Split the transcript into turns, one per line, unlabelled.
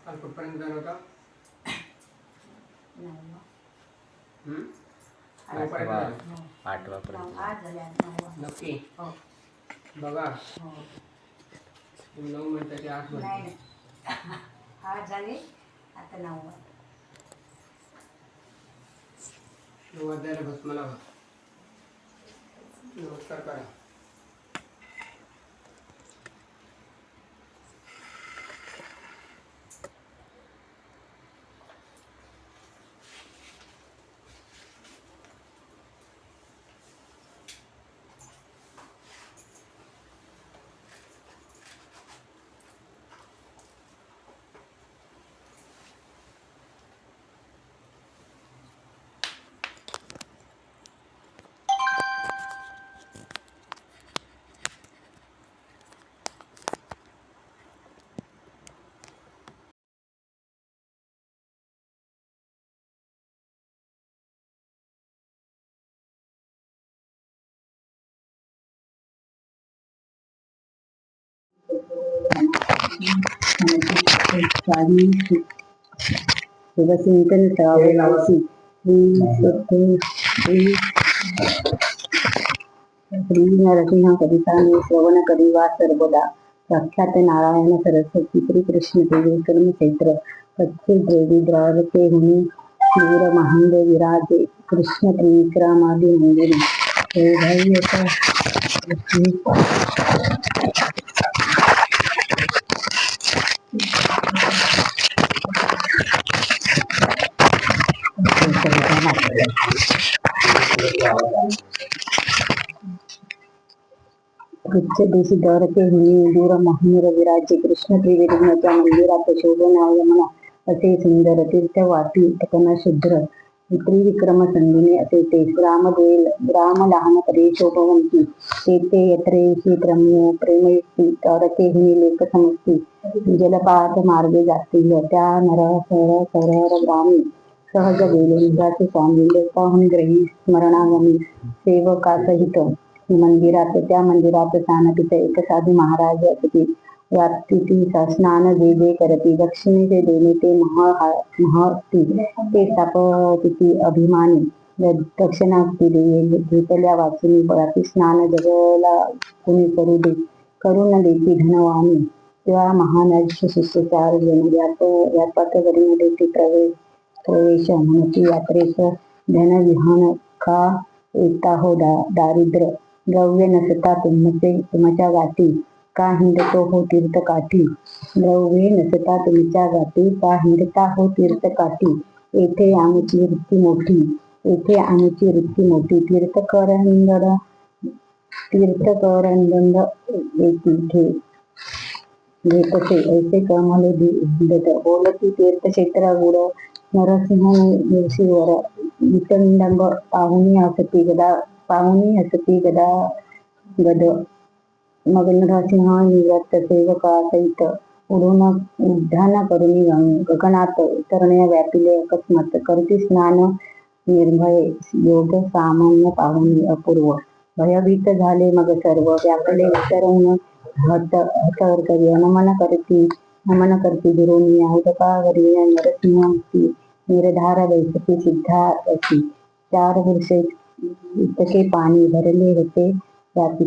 काल कुठपर्यंत जाणार होता? नक्की बघा 9 मिनिटाची आत
नाही आज झाले आता 9
वाजायला बस मला नमस्कार करा.
नरसिंह कविता श्रवण करी वा सर्वदा प्रख्यात नारायण सरस्वती श्री कृष्ण देवी कर्म क्षेत्र पच्चे देवी द्रावके हुनी वीर महांद विराजे कृष्ण त्रिविक्रमादि मंदिरी दिवशी द्वारके हुनी दूर महांद विराजे कृष्ण त्रिविक्रमाच्या मंदिरात शोभनायमन असे सुंदर तीर्थवाटी तपन शुद्र त्रिविक्रम संगिनी असे ते ग्राम लहानपणे शोभवंती तेथे यत्रेशी रम्य प्रेमयुक्ती द्वारके हुनी लेख समजती जलपात मार्गे जातील त्या नरहर ग्रामी सहज गेले निघाचे स्वामी लोकाहून ग्रही स्मरणागमी सेवकासहित मंदिरात त्या मंदिरात स्थानपित एक साधू महाराज असती व्याप्ती स्नान जे जे करती दक्षिणेचे देणे ते महती ते स्थापती अभिमानी दक्षिणाक्ती देये घेतल्या वाचुनी बळाती स्नान जगला कुणी करू न देती धनवानी त्या महाराज शिष्य 4 जण व्यापात करीन देती प्रवेश म्हणती यात्रेस धन विहान का येता हो दारिद्र्य द्रव्य नसता तुमच्या गाठी का हिंडतो हो तीर्थकाठी द्रव्ये नसता तुमच्या गाठी का हिंडता हो तीर्थकाठी येथे आमची वृत्ती मोठी तीर्थकरंदंड घेतसे ऐसे कमले भिडत बोलती तीर्थक्षेत्र गुड नरसिंह दिवशीवर विटंडंब पाहुणी हसती गद मग नरसिंह निवृत्त सेवकासहित उड्डाण करुणी गगनात उतरणे व्यापिले अकस्मात करती स्नान निर्भय योग सामान्य पाहुणी अपूर्व भयभीत झाले मग सर्व व्यापले उतरवून हतर करी नमन करती दुरोणी औदकावरी नरसिंहमूर्ती निर्धार बैसती सिद्धारसी 4 वर्षे इतके पाणी भरले होते त्यात